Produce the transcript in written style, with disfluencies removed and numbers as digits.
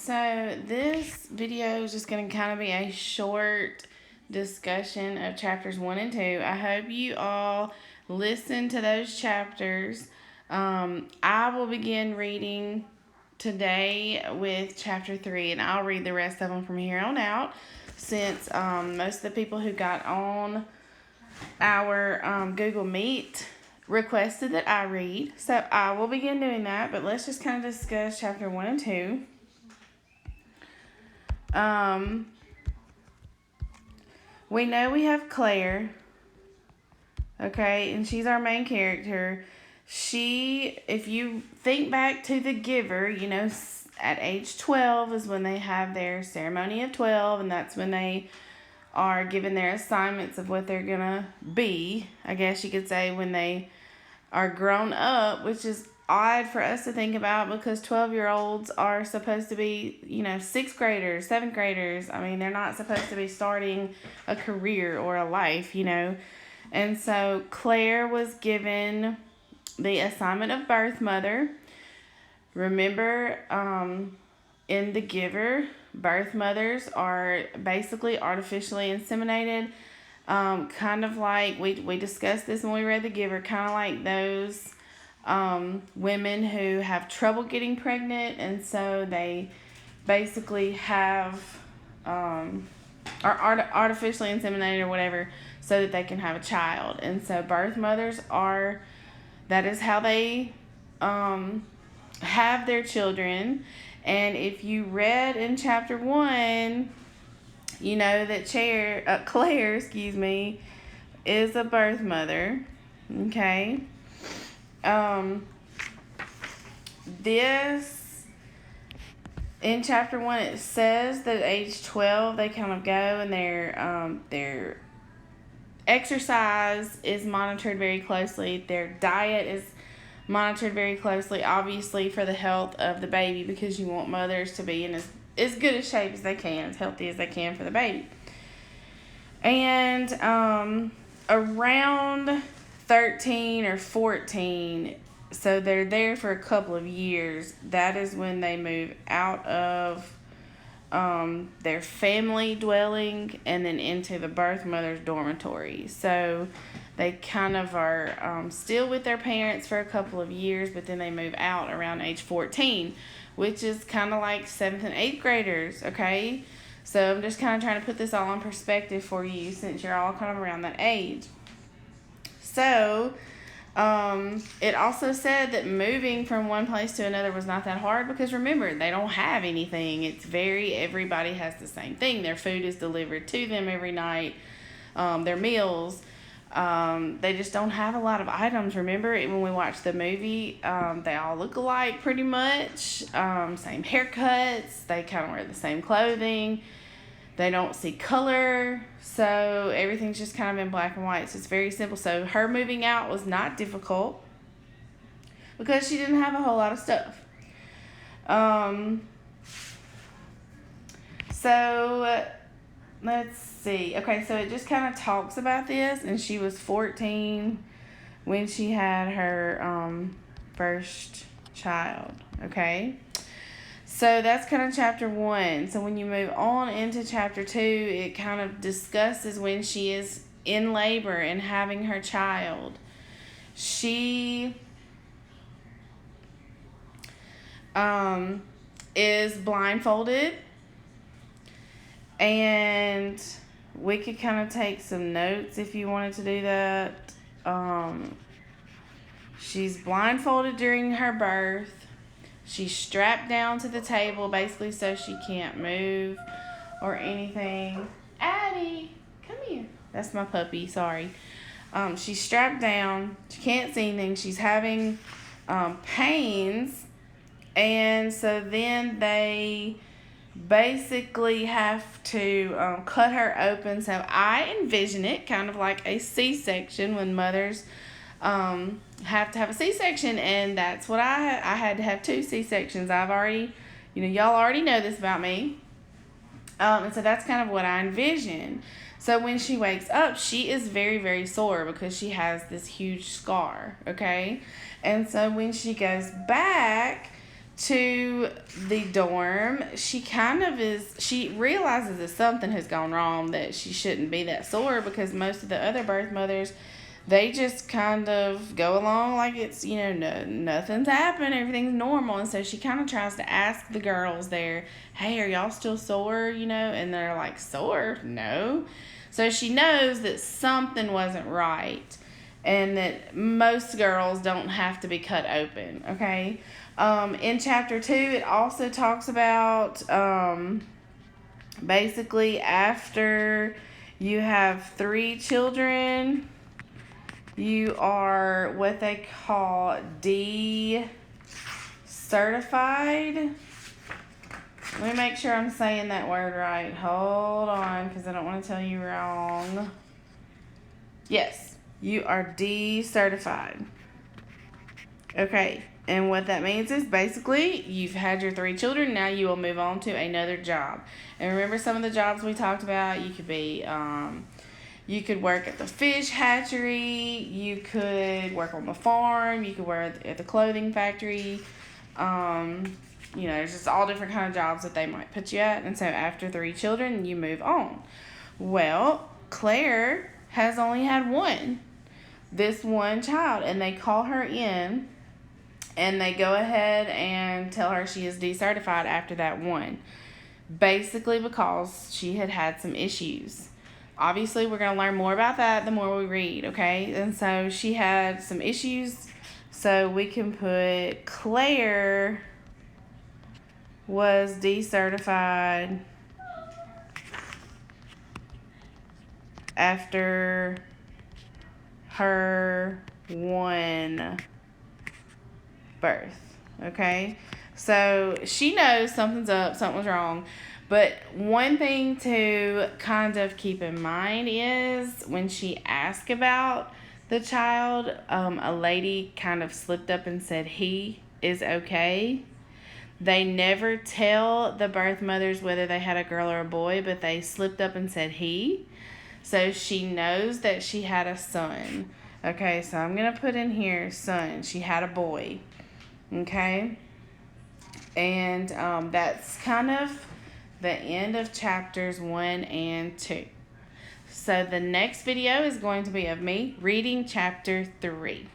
So this video is just going to kind of be a short discussion of chapters 1 and 2. I hope you all listen to those chapters. I will begin reading today with chapter 3, and I'll read the rest of them from here on out, since most of the people who got on our Google Meet requested that I read. So I will begin doing that, but let's just kind of discuss chapter 1 and 2. We know we have Claire, okay, and she's our main character. She, if you think back to The Giver, you know, at age 12 is when they have their ceremony of 12, and that's when they are given their assignments of what they're gonna be, I guess you could say, when they are grown up, which is odd for us to think about because 12-year-olds are supposed to be, you know, 6th graders, 7th graders. I mean, they're not supposed to be starting a career or a life, you know. And so Claire was given the assignment of birth mother. Remember, in The Giver, birth mothers are basically artificially inseminated. Kind of like, we discussed this when we read The Giver, kind of like those women who have trouble getting pregnant, and so they basically have are artificially inseminated or whatever so that they can have a child. And so birth mothers that is how they have their children. And if you read in chapter 1, you know that Claire, is a birth mother. Okay. This, in chapter 1, it says that at age 12 they kind of go, and their exercise is monitored very closely. Their diet is monitored very closely, obviously for the health of the baby, because you want mothers to be in as good a shape as they can, as healthy as they can for the baby. And around 13 or 14, so they're there for a couple of years, that is when they move out of their family dwelling and then into the birth mother's dormitory. So they kind of are still with their parents for a couple of years, but then they move out around age 14, which is kind of like 7th and 8th graders, okay? So I'm just kind of trying to put this all in perspective for you, since you're all kind of around that age. So it also said that moving from one place to another was not that hard, because remember, they don't have anything. Everybody has the same thing. Their food is delivered to them every night, their meals. They just don't have a lot of items. Remember, when we watched the movie, they all look alike pretty much. Same haircuts. They kind of wear the same clothing. They don't see color. So everything's just kind of in black and white. So it's very simple. So her moving out was not difficult because she didn't have a whole lot of stuff. So let's see. Okay, so it just kind of talks about this, and she was 14 when she had her first child. Okay. So that's kind of chapter 1. So when you move on into chapter 2, it kind of discusses when she is in labor and having her child. She is blindfolded, and we could kind of take some notes if you wanted to do that. She's blindfolded during her birth. She's strapped down to the table, basically, so she can't move or anything. Addie, come here. That's my puppy, sorry. She's strapped down. She can't see anything. She's having pains. And so then they basically have to cut her open. So I envision it kind of like a C-section, when mothers have to have a C-section, and that's what I had to have 2 C-sections. I've already, y'all already know this about me. And so that's kind of what I envision. So when she wakes up, she is very, very sore because she has this huge scar, okay? And so when she goes back to the dorm, she realizes that something has gone wrong, that she shouldn't be that sore, because most of the other birth mothers, they just kind of go along like it's, nothing's happened, everything's normal. And so she kind of tries to ask the girls there, hey, are y'all still sore, and they're like, sore? No. So she knows that something wasn't right, and that most girls don't have to be cut open, okay? In chapter 2, it also talks about basically after you have 3 children, you are what they call decertified. Let me make sure I'm saying that word right. Hold on, because I don't want to tell you wrong. Yes, you are decertified. Okay, and what that means is basically you've had your 3 children, now you will move on to another job. And remember some of the jobs we talked about? You could be, you could work at the fish hatchery, you could work on the farm, you could work at the clothing factory. There's just all different kind of jobs that they might put you at. And so after 3 children, you move on. Well, Claire has only had this one child, and they call her in, and they go ahead and tell her she is decertified after that one, basically because she had some issues. Obviously, we're going to learn more about that the more we read, okay? And so she had some issues, so we can put Claire was decertified after her 1 birth, okay? So she knows something's up, something's wrong. But one thing to kind of keep in mind is when she asked about the child, a lady kind of slipped up and said he is okay. They never tell the birth mothers whether they had a girl or a boy, but they slipped up and said he. So she knows that she had a son. Okay, so I'm going to put in here son. She had a boy. Okay? And that's kind of the end of chapters 1 and 2. So the next video is going to be of me reading chapter 3.